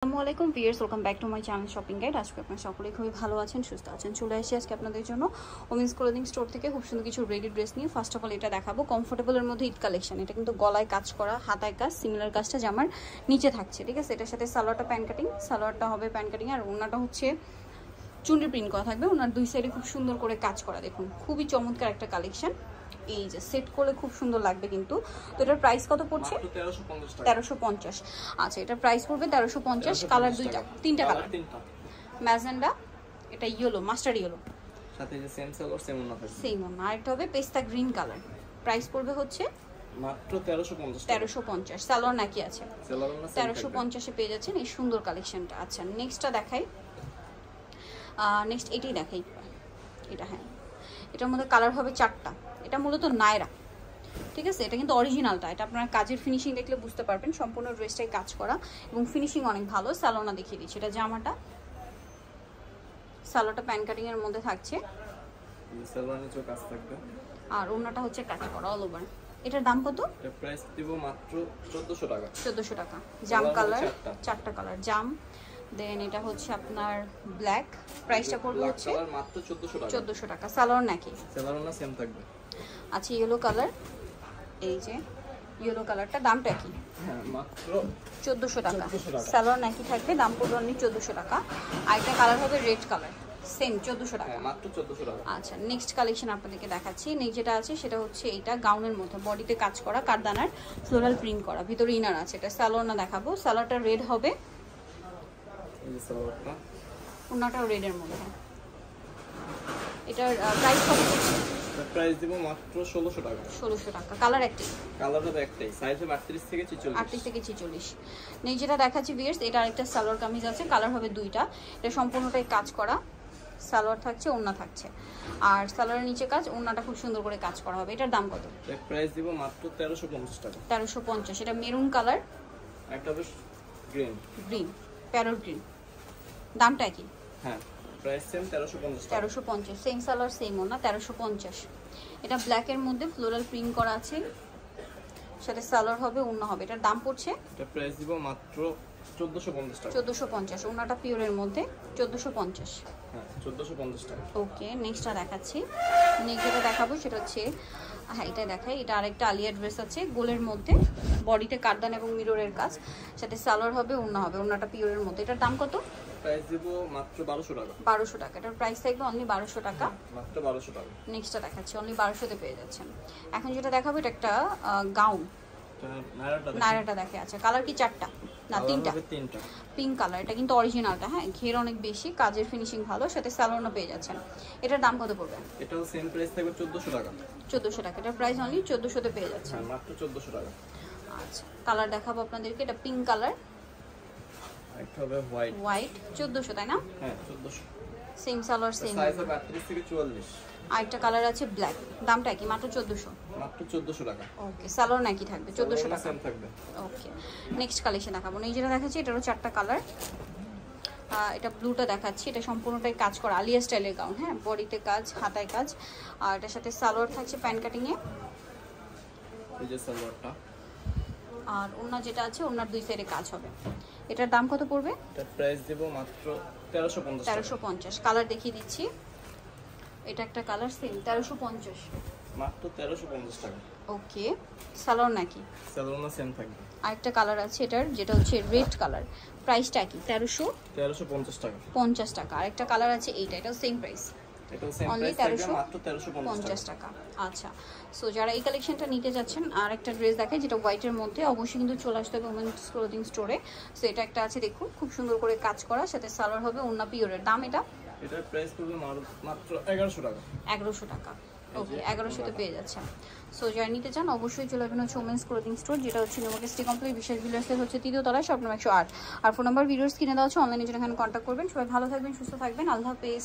আসসালামু আলাইকুম viewers, welcome back to my channel shopping guide. আজকে আপনারা সকলেই খুবই ভালো আছেন, সুস্থ আছেন। চলে আসি আজকে আপনাদের জন্য ওমেন্স ক্লোদিং স্টোর থেকে খুব সুন্দর কিছু রেডি ড্রেস নিয়ে। ফার্স্ট অফ অল এটা দেখাবো কমফোর্টেবলের মধ্যে ঈদ কালেকশন। এটা কিন্তু গলায় কাজ করা, হাতায় কাজ, সিমিলার কাজটা জামার নিচে থাকছে, ঠিক আছে। এটার সাথে সালোয়ারটা প্যান্ট কাটিং, সালোয়ারটা হবে প্যান্ট কাটিং, আর ওড়নাটা হচ্ছে চুন্ডি প্রিন্ট করা থাকবে। ওনার দুই সাইডে খুব সুন্দর করে কাজ করা, দেখুন খুবই চমৎকার একটা কালেকশন। এই যে সেট করলে খুব সুন্দর লাগবে কিন্তু। তো এটার প্রাইস কত পড়ছে? 1350। আচ্ছা, এটার প্রাইস পড়বে 1350। কালার তিনটা কালার, ম্যাজেন্ডা, এটা ইয়েলো, মাস্টার ইয়েলো, সাথে যে সেম সালোয়ার সেম ওন্না থাকবে, সেম ওন্না। আরেকটা হবে পেস্তা গ্রিন কালার। প্রাইস পড়বে হচ্ছে মাত্র 1350। 1350। সালোয়ার নাকি আছে, সালোয়ার না 1350 এ পেয়ে যাচ্ছেন এই সুন্দর কালেকশনটা। আচ্ছা, নেক্সটটা দেখাই। নেক্সট এটাই দেখাই। এটা হ্যাঁ, এটার মধ্যে কালার হবে চারটা। এটা মূলত নায়রা, ঠিক আছে। এটা কিন্তু অরিজিনালটা। এটা আপনার কাজের ফিনিশিং দেখলে বুঝতে পারবেন, সম্পূর্ণ ড্রেসটাই কাজ করা এবং ফিনিশিং অনেক ভালো। সালোনা দেখিয়ে দিচ্ছি। এটা জামাটা, সালোটা প্যান কাটিং এর মধ্যে থাকছে, সালোয়ার নিচেও কাজ থাকবে, আর ওড়নাটা হচ্ছে কাজ করা অল ওভার। এটার দাম কত? এর প্রাইস দিব মাত্র 1400 টাকা। 1400 টাকা। জাম কালার, চারটা কালার জাম। দেন এটা হচ্ছে আপনার ব্ল্যাক। প্রাইসটা পড়বে হচ্ছে মাত্র 1400 টাকা। 1400 টাকা। সালোয়ার নাকি? সালোয়ার না সেম থাকবে। আচ্ছা, ইয়েলো কালার, এই যে ইয়েলো কালারটা, দামটা কি? হ্যাঁ, মাত্র 1400 টাকা। সালোয়ার নাকি থাকবে, দাম পড়বে অনলি 1400 টাকা। আর একটা কালার হবে রেড কালার, সেম 1400 টাকা। হ্যাঁ, মাত্র 1400 টাকা। আচ্ছা, নেক্সট কালেকশন আপনাদেরকে দেখাচ্ছি। নেক্সট যেটা আছে সেটা হচ্ছে এইটা গাউনের মধ্যে বডিতে কাজ করা, কারদানার ফ্লোরাল প্রিন্ট করা, ভিতরে ইনার আছে। এটা সালোয়ার না দেখাবো। সালোয়ারটা রেড হবে, এই যে সালোয়ারটা, ওড়নাটাও রেডের মধ্যে। এটার প্রাইস কত পড়ছে? এর প্রাইস দিব মাত্র 1600 টাকা। 1600 টাকা। কালার একটাই? কালার হবে একটাই, সাইজ হবে 38 থেকে 46। 38 থেকে 46। নেক্সট যেটা দেখাচ্ছি ভিউয়ার্স, এটা আরেকটা সালোয়ার কামিজ আছে, কালার হবে দুইটা। এটা সম্পূর্ণটাই কাজ করা, সালোয়ার থাকছে, ওড়না থাকছে, আর সালোয়ারের নিচে কাজ, ওড়নাটা খুব সুন্দর করে কাজ করা হবে। এটার দাম কত? এর প্রাইস দিব মাত্র 1350 টাকা। 1350। এটা মেরুন কালার, একটা হবে গ্রিন, গ্রিন, প্যারট গ্রিন। দামটা কি? হ্যাঁ, প্রাইস সেম 1350 টাকা। 1350। সেম সালোয়ার সেম ওড়না, 1350। এটা ব্ল্যাকের মধ্যে ফ্লোরাল প্রিন্ট করা আছে, সাথে সালোয়ার হবে, ওড়না হবে। এটার দাম পড়ছে, এটা প্রাইস দিব মাত্র 1450 টাকা। 1450। ওড়নাটা পিওরের মধ্যে, 1450। হ্যাঁ, 1450 টাকা। ওকে, নেক্সটটা দেখাচ্ছি। নেক্সট যেটা দেখাবো সেটা হচ্ছে, হ্যাঁ এটা দেখাই। এটা আরেকটা আলিয়া ড্রেস আছে, গোলের মধ্যে, বডিতে কারদান এবং মিররের কাজ, সাথে সালোয়ার হবে, ওড়না হবে। ওড়নাটা পিওরের মধ্যে। এটার দাম কত? প্রাইস দিব মাত্র 1200 টাকা। 1200 টাকা। এটার প্রাইস থাকবে অনলি 1200 টাকা। মাত্র 1200 টাকা। নেক্সটটা দেখাচ্ছি, অনলি 1200 তে পেয়ে যাচ্ছেন। এখন যেটা দেখাবো এটা একটা গাউন, নায়রাটা দেখে। আচ্ছা, কালার কি চারটা না তিনটা? তিনটা। Pink colour. এটা কিন্তু অরিজিনালটা, হ্যাঁ, ঘের অনেক বেশি, কাজের ফিনিশিং ভালো, সাথে সালোয়ারও পেয়ে যাচ্ছেন। এটার দাম কত পড়বে? এটাও সেম প্রাইস থাকবে 1400 টাকা। 1400 টাকা। এটার প্রাইস অনলি 1400 তে পেয়ে যাচ্ছেন। হ্যাঁ, মাত্র 1400 টাকা। আচ্ছা, কালার দেখাবো আপনাদেরকে। এটা পিঙ্ক কালার, একটা হবে হোয়াইট। হোয়াইট। 1400 তাই না? হ্যাঁ, 1400। Same salwar same. সাইজ হবে 38 থেকে 44। আরেকটা কালার আছে ব্ল্যাক, দামটা কি? মাত্র 1400। মাত্র 1400 টাকা। ওকে, সালোয়ার নাকি থাকবে 1400 টাকা। সেম থাকবে। ওকে, নেক্সট কালেকশন দেখাবো। এই যেটা দেখাচ্ছি এটারও চারটা কালার। এটা ব্লুটা দেখাচ্ছি। এটা সম্পূর্ণটাই কাজ করা, আলিয়া স্টাইলের গাউন, হ্যাঁ, বডিতে কাজ, হাতায় কাজ, আর এটার সাথে সালোয়ার থাকছে প্যান্ট কাটিং এ। এই যে সালোয়ারটা, আর ওড়না যেটা আছে, ওড়নার দুই সাইডে কাজ হবে। এটার দাম কত পড়বে? এটার প্রাইস দেব মাত্র 1350 টাকা। 1350। কালার দেখিয়ে দিচ্ছি। এটা একটা কালার সেম 1350। মাত্র 1350 টাকা। ওকে, সালোয়ার নাকি? সালোয়ার না সেম থাকবে। আরেকটা কালার আছে এটার, যেটা হচ্ছে রেড কালার। প্রাইসটা কি? 1350 টাকা। 50 টাকা। আরেকটা কালার আছে এইটা, এটাও সেম প্রাইস, এটাও সেম অনলি প্রাইস থাকবে মাত্র 1350 টাকা। আচ্ছা, সো যারা এই কালেকশনটা নিতে যাচ্ছেন, আর একটা ড্রেস দেখে যেটা হোয়াইটের মধ্যে, অবশ্যই কিন্তু চলে আসতে হবে ওমেন্স ক্লোদিং স্টোরে। সো এটা একটা আছে, দেখুন খুব সুন্দর করে কাজ করা, সাথে সালোয়ার হবে, ওড়না পিওরের। দাম এটা? এটার প্রাইস পড়বে মাত্র 1100 টাকা। 1100 টাকা। ওকে, 1100 তে পেয়ে যাচ্ছেন। সো যারা নিতে চান অবশ্যই চলে আসবেন হচ্ছে ওমেন্স ক্লোদিং স্টোর, যেটা হচ্ছে নিউমার্কেট সিটি কমপ্লেক্স, বিশেষ বিলাসের হচ্ছে 3য় তলায়, শপ নম্বর 108। আর ফোন নাম্বার ভিডিওস কিনে দেওয়া হচ্ছে, অনলাইনে যেখানে কন্ট্যাক্ট করবেন। সবাই ভালো থাকবেন, সুস্থ থাকবেন, আল্লাহ হাফেজ।